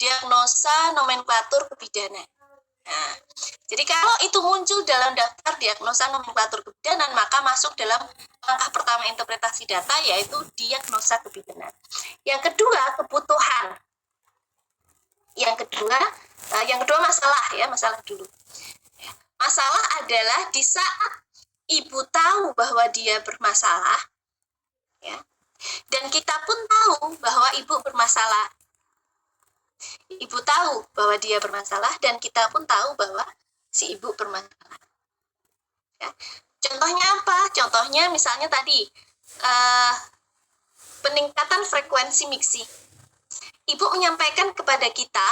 diagnosa nomenklatur kebidanan. Nah, jadi kalau itu muncul dalam daftar diagnosa nomenklatur kebidanan, maka masuk dalam langkah pertama interpretasi data, yaitu diagnosa kebidanan. Yang kedua, kebutuhan. Yang kedua masalah dulu. Masalah adalah di saat ibu tahu bahwa dia bermasalah, ya, dan kita pun tahu bahwa ibu bermasalah. Ibu tahu bahwa dia bermasalah dan kita pun tahu bahwa si ibu bermasalah. Ya. Contohnya apa? Contohnya misalnya tadi peningkatan frekuensi miksi. Ibu menyampaikan kepada kita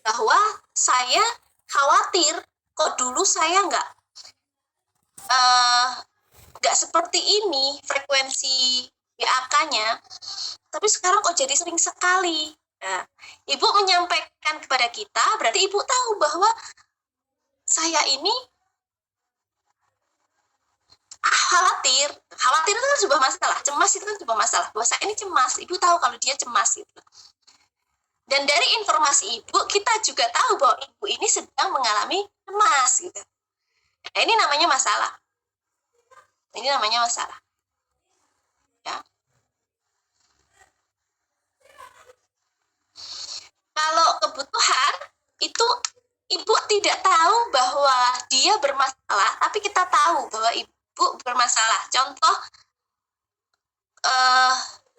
bahwa saya khawatir kok dulu saya nggak seperti ini frekuensi BAK-nya, tapi sekarang kok jadi sering sekali. Nah, ibu menyampaikan kepada kita, berarti ibu tahu bahwa saya ini khawatir itu kan sebuah masalah, cemas itu kan sebuah masalah, bahwa saya ini cemas, ibu tahu kalau dia cemas gitu. Dan dari informasi ibu, kita juga tahu bahwa ibu ini sedang mengalami cemas gitu. Nah, ini namanya masalah. Ya. Kalau kebutuhan itu ibu tidak tahu bahwa dia bermasalah, tapi kita tahu bahwa ibu bermasalah. Contoh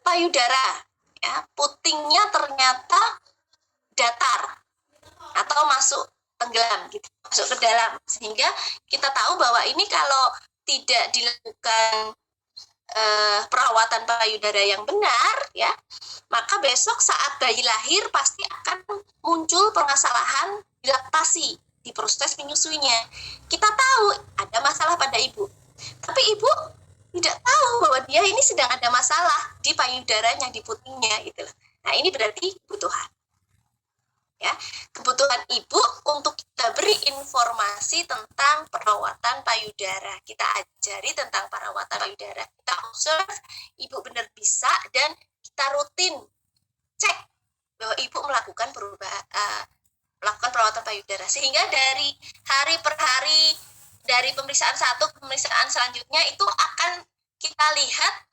payudara, ya, putingnya ternyata datar atau masuk tenggelam gitu, masuk ke dalam, sehingga kita tahu bahwa ini kalau tidak dilakukan perawatan payudara yang benar, ya, maka besok saat bayi lahir pasti akan muncul permasalahan di laktasi, di proses menyusuinya. Kita tahu ada masalah pada ibu, tapi ibu tidak tahu bahwa dia ini sedang ada masalah di payudaranya, di putingnya gitu. Nah, ini berarti kebutuhan. Ya, kebutuhan ibu untuk kita beri informasi tentang perawatan payudara, kita ajari tentang perawatan payudara, kita observe ibu benar bisa, dan kita rutin cek bahwa ibu melakukan perawatan payudara, sehingga dari hari per hari, dari pemeriksaan satu ke pemeriksaan selanjutnya itu akan kita lihat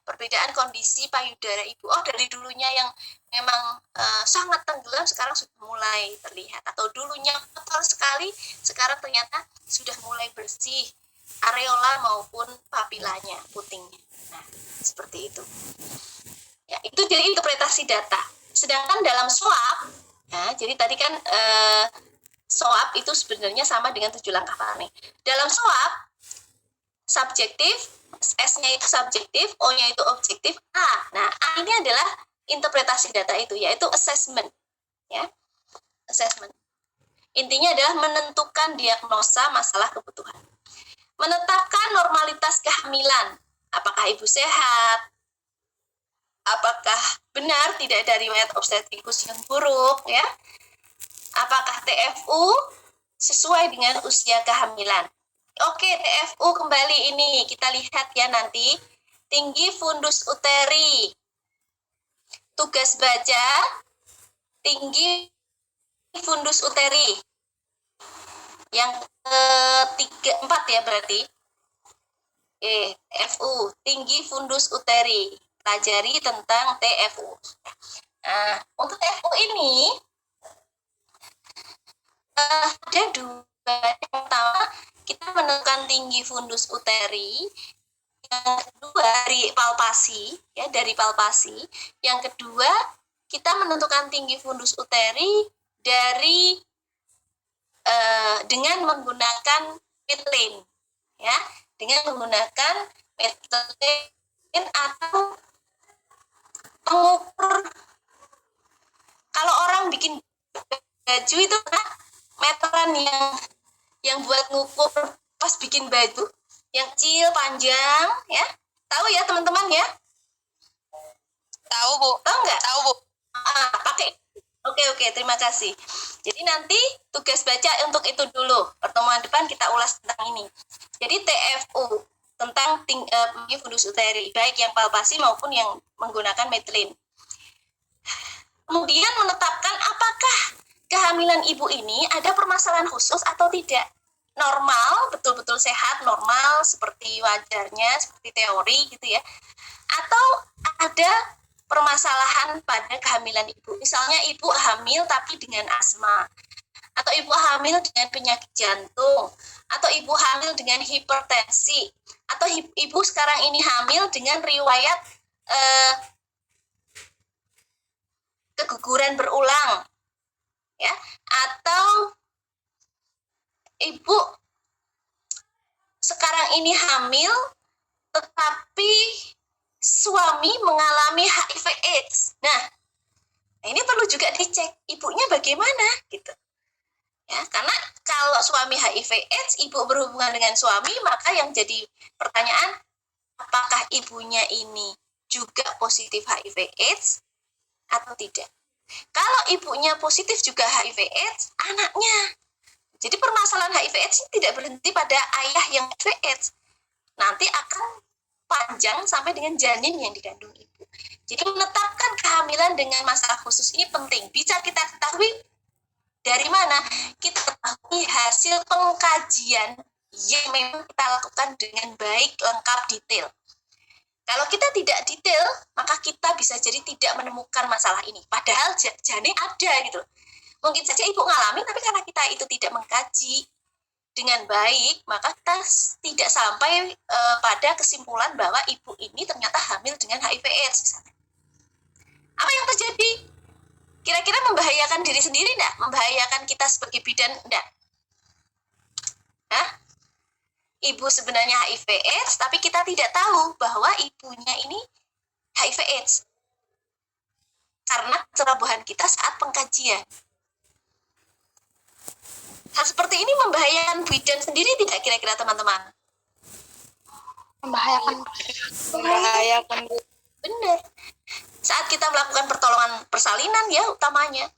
perbedaan kondisi payudara ibu. Oh, dari dulunya yang memang sangat tenggelam sekarang sudah mulai terlihat, atau dulunya kotor sekali sekarang ternyata sudah mulai bersih areola maupun papilanya, putingnya. Nah, seperti itu. Ya, itu jadi interpretasi data. Sedangkan dalam SWOT, ya, jadi tadi kan SWOT itu sebenarnya sama dengan 7 langkah Fahmi. Dalam SWOT, subjektif, S-nya itu subjektif, O-nya itu objektif, A. Nah, A ini adalah interpretasi data itu, yaitu assessment. Ya, assessment. Intinya adalah menentukan diagnosa masalah kebutuhan. Menetapkan normalitas kehamilan. Apakah ibu sehat? Apakah benar tidak ada riwayat obstetrikus yang buruk? Ya? Apakah TFU sesuai dengan usia kehamilan? Oke, TFU kembali ini kita lihat ya nanti. Tinggi fundus uteri. Tugas baca, tinggi fundus uteri. Yang keempat ya berarti. TFU, tinggi fundus uteri. Pelajari tentang TFU. Nah, untuk TFU ini ada dua. Yang pertama, kita menentukan tinggi fundus uteri. Yang kedua dari palpasi. Yang kedua, kita menentukan tinggi fundus uteri dengan menggunakan Medline, ya, dengan menggunakan Medline atau pengukur. Kalau orang bikin baju itu kan meteran yang buat ngukur pas bikin baju, yang kecil panjang, ya, tahu ya teman-teman ya? Tahu Bu. Tahu nggak? Tahu Bu. Pakai. Oke, terima kasih. Jadi nanti tugas baca untuk itu dulu. Pertemuan depan kita ulas tentang ini. Jadi TFU tentang tinggi fundus uteri, baik yang palpasi maupun yang menggunakan Medline. Kemudian menetapkan apakah kehamilan ibu ini ada permasalahan khusus atau tidak. Normal, betul-betul sehat, normal, seperti wajarnya, seperti teori gitu ya. Atau ada permasalahan pada kehamilan ibu. Misalnya ibu hamil tapi dengan asma, atau ibu hamil dengan penyakit jantung, atau ibu hamil dengan hipertensi, atau ibu sekarang ini hamil dengan riwayat keguguran berulang, ya, atau ibu sekarang ini hamil tetapi suami mengalami HIV/AIDS. Nah, ini perlu juga dicek ibunya bagaimana gitu. Ya, karena kalau suami HIV/AIDS, ibu berhubungan dengan suami, maka yang jadi pertanyaan, apakah ibunya ini juga positif HIV/AIDS atau tidak? Kalau ibunya positif juga HIV/AIDS, anaknya. Jadi permasalahan HIV/AIDS tidak berhenti pada ayah yang HIV/AIDS. Nanti akan panjang sampai dengan janin yang dikandung ibu. Jadi menetapkan kehamilan dengan masalah khusus ini penting. Bisa kita ketahui dari mana? Kita ketahui hasil pengkajian yang memang kita lakukan dengan baik, lengkap, detail. Kalau kita tidak detail, maka kita bisa jadi tidak menemukan masalah ini. Padahal janin ada gitu. Mungkin saja ibu ngalami, tapi karena kita itu tidak mengkaji dengan baik, maka kita tidak sampai pada kesimpulan bahwa ibu ini ternyata hamil dengan HIV/AIDS. Apa yang terjadi? Kira-kira membahayakan diri sendiri enggak? Membahayakan kita sebagai bidan enggak? Hah? Ibu sebenarnya HIV/AIDS, tapi kita tidak tahu bahwa ibunya ini HIV/AIDS. Karena kecerobohan kita saat pengkajian. Hal seperti ini membahayakan bidan sendiri tidak kira-kira teman-teman? Membahayakan. Benar. Saat kita melakukan pertolongan persalinan ya utamanya.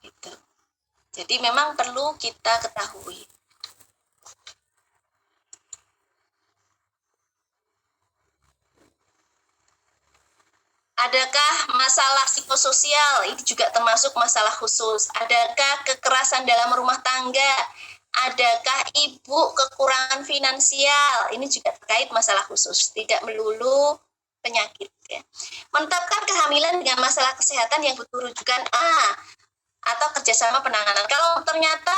Gitu. Jadi memang perlu kita ketahui. Adakah masalah psikososial? Ini juga termasuk masalah khusus. Adakah kekerasan dalam rumah tangga? Adakah ibu kekurangan finansial? Ini juga terkait masalah khusus, tidak melulu penyakit. Ya. Menetapkan kehamilan dengan masalah kesehatan yang butuh rujukan A atau kerjasama penanganan. Kalau ternyata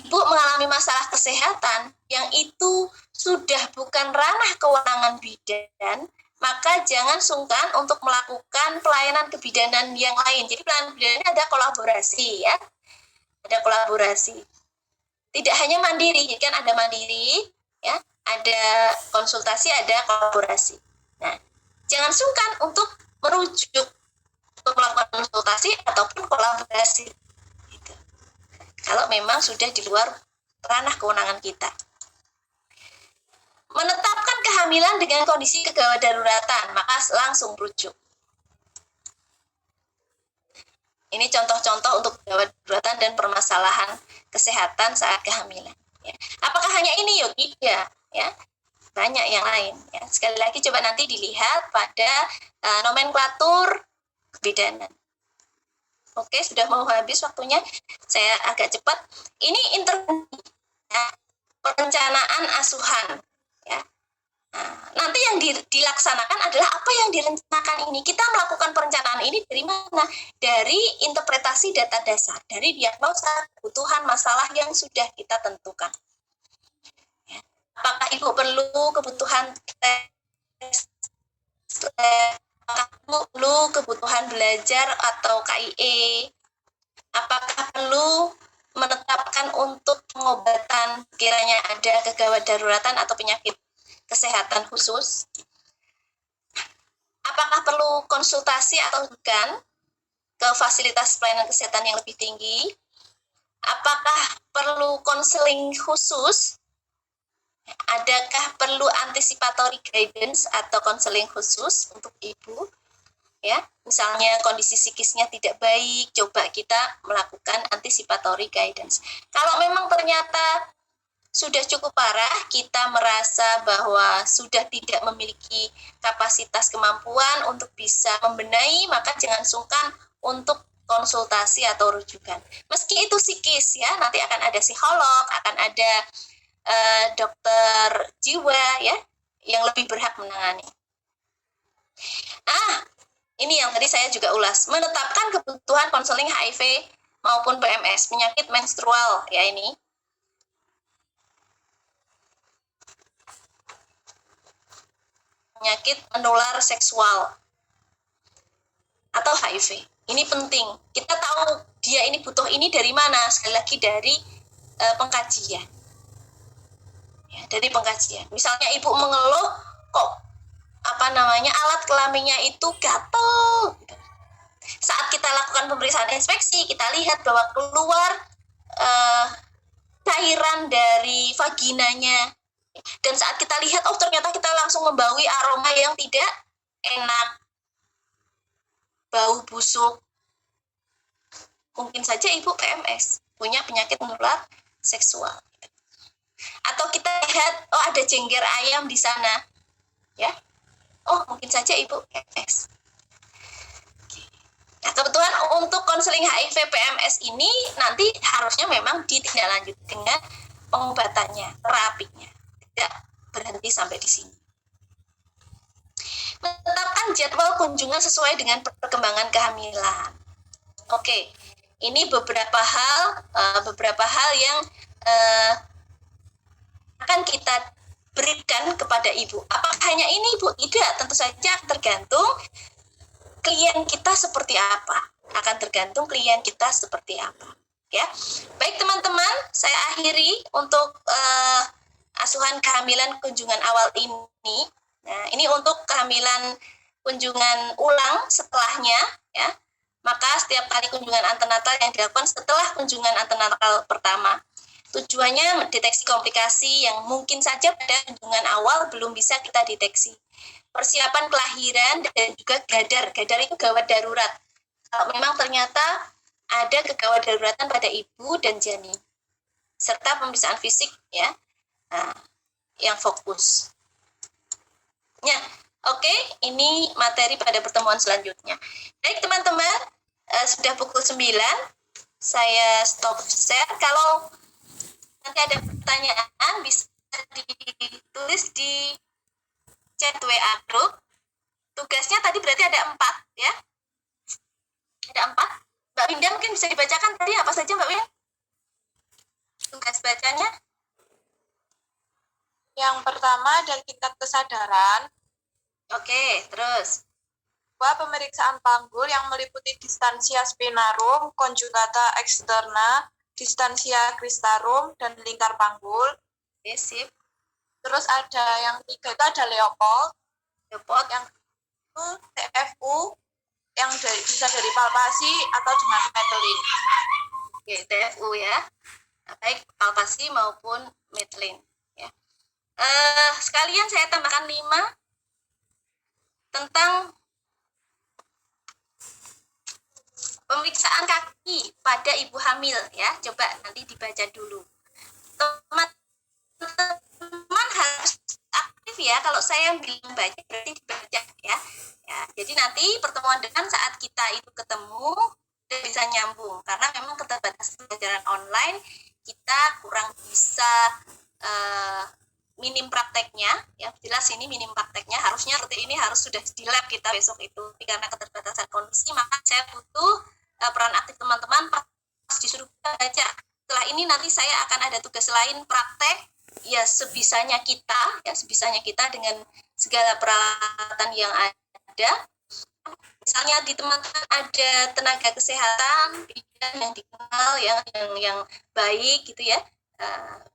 ibu mengalami masalah kesehatan yang itu sudah bukan ranah kewenangan bidan, maka jangan sungkan untuk melakukan pelayanan kebidanan yang lain. Jadi pelayanan kebidanan ada kolaborasi ya. Ada kolaborasi. Tidak hanya mandiri, jadi kan ada mandiri, ya, ada konsultasi, ada kolaborasi. Nah, jangan sungkan untuk merujuk untuk melakukan konsultasi ataupun kolaborasi. Gitu. Kalau memang sudah di luar ranah kewenangan kita. Menetapkan kehamilan dengan kondisi kegawat daruratan, maka langsung rujuk. Ini contoh-contoh untuk kegawat daruratan dan permasalahan kesehatan saat kehamilan. Ya. Apakah hanya ini? Yuk, tidak. Ya. Banyak yang lain. Ya. Sekali lagi coba nanti dilihat pada nomenklatur kebidanan. Oke, sudah mau habis waktunya. Saya agak cepat. Ini intervensi, ya. Perencanaan asuhan. Ya. Nah, nanti yang dilaksanakan adalah apa yang direncanakan ini. Kita melakukan perencanaan ini dari mana? Dari interpretasi data dasar, dari diagnosa kebutuhan masalah yang sudah kita tentukan. Ya. Apakah ibu perlu kebutuhan tes, apakah ibu perlu kebutuhan belajar atau KIE? Apakah perlu menetapkan untuk pengobatan kiranya ada kegawat daruratan atau penyakit kesehatan khusus? Apakah perlu konsultasi atau bukan ke fasilitas pelayanan kesehatan yang lebih tinggi? Apakah perlu konseling khusus? Adakah perlu anticipatory guidance atau konseling khusus untuk ibu? Ya, misalnya kondisi psikisnya tidak baik, coba kita melakukan anticipatory guidance. Kalau memang ternyata sudah cukup parah, kita merasa bahwa sudah tidak memiliki kapasitas kemampuan untuk bisa membenahi, maka jangan sungkan untuk konsultasi atau rujukan. Meski itu psikis ya, nanti akan ada psikolog, akan ada dokter jiwa ya, yang lebih berhak menangani. Ini yang tadi saya juga ulas, menetapkan kebutuhan konseling HIV maupun PMS, penyakit menstrual ya ini. Penyakit menular seksual atau HIV. Ini penting. Kita tahu dia ini butuh ini dari mana? Sekali lagi dari pengkajian. Ya, dari pengkajian. Misalnya ibu mengeluh kok alat kelaminnya itu gatel. Saat kita lakukan pemeriksaan inspeksi, kita lihat bahwa keluar cairan dari vaginanya. Dan saat kita lihat, ternyata kita langsung membawi aroma yang tidak enak, bau busuk. Mungkin saja ibu PMS, punya penyakit menular seksual. Atau kita lihat, ada jengger ayam di sana, ya. Mungkin saja ibu PMS. Nah, kebetulan untuk konseling HIV PMS ini nanti harusnya memang ditindaklanjuti dengan pengobatannya, terapinya. Tidak berhenti sampai di sini. Menetapkan jadwal kunjungan sesuai dengan perkembangan kehamilan. Oke, ini beberapa hal yang akan kita berikan kepada ibu. Apakah hanya ini ibu? Tidak, tentu saja tergantung klien kita seperti apa. Akan tergantung klien kita seperti apa. Ya, baik teman-teman, saya akhiri untuk asuhan kehamilan kunjungan awal ini. Nah, ini untuk kehamilan kunjungan ulang setelahnya, ya. Maka setiap kali kunjungan antenatal yang dilakukan setelah kunjungan antenatal pertama. Tujuannya mendeteksi komplikasi yang mungkin saja pada kunjungan awal belum bisa kita deteksi. Persiapan kelahiran dan juga gadar. Gadar itu gawat darurat. Kalau memang ternyata ada kegawat daruratan pada ibu dan janin. Serta pemeriksaan fisik ya. Yang fokus. Ya, oke, ini materi pada pertemuan selanjutnya. Baik teman-teman, sudah pukul 9, saya stop share. Kalau nanti ada pertanyaan bisa ditulis di chat WA group. Tugasnya tadi berarti ada 4 ya. Ada 4. Mbak Winda mungkin bisa dibacakan tadi apa saja Mbak Winda? Tugas bacanya. Yang pertama dari tingkat kesadaran. Oke, terus. Pemeriksaan panggul yang meliputi distansia spinarum, conjugata externa, distansia cristarum, dan lingkar panggul. Oke, sip. Terus ada yang 3 itu ada Leopold. Yang itu TFU, yang bisa dari palpasi atau dengan Madelin. Oke, TFU ya. Baik palpasi maupun Madelin. Sekalian saya tambahkan 5 tentang pemeriksaan kaki pada ibu hamil ya. Coba nanti dibaca dulu. Teman-teman harus aktif ya. Kalau saya bilang baca berarti dibaca ya. Jadi nanti pertemuan depan saat kita itu ketemu dan bisa nyambung karena memang keterbatasan pelajaran online kita kurang bisa minim prakteknya, ya jelas ini minim prakteknya, harusnya seperti ini harus sudah di lab kita besok itu, tapi karena keterbatasan kondisi maka saya butuh peran aktif teman-teman pas disuruh baca. Setelah ini nanti saya akan ada tugas lain praktek, ya sebisanya kita dengan segala peralatan yang ada. Misalnya di teman-teman ada tenaga kesehatan yang dikenal yang baik gitu ya.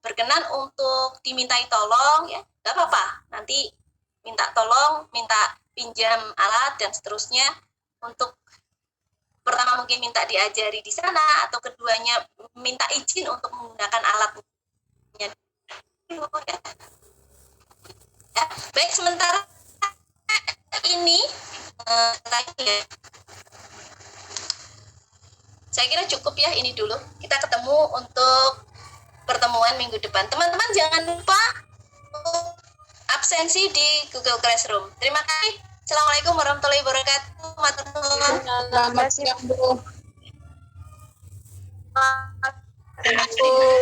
Berkenan untuk dimintai tolong ya, nggak apa-apa, nanti minta tolong, minta pinjam alat dan seterusnya. Untuk pertama mungkin minta diajari di sana, atau keduanya minta izin untuk menggunakan alatnya dulu ya. Baik, sementara ini saya kira cukup ya, ini dulu kita ketemu untuk pertemuan minggu depan. Teman-teman jangan lupa absensi di Google Classroom. Terima kasih. Assalamualaikum warahmatullahi wabarakatuh. Matur nuwun. Selamat siang, Bu.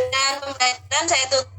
Dan pembelajaran saya tutup.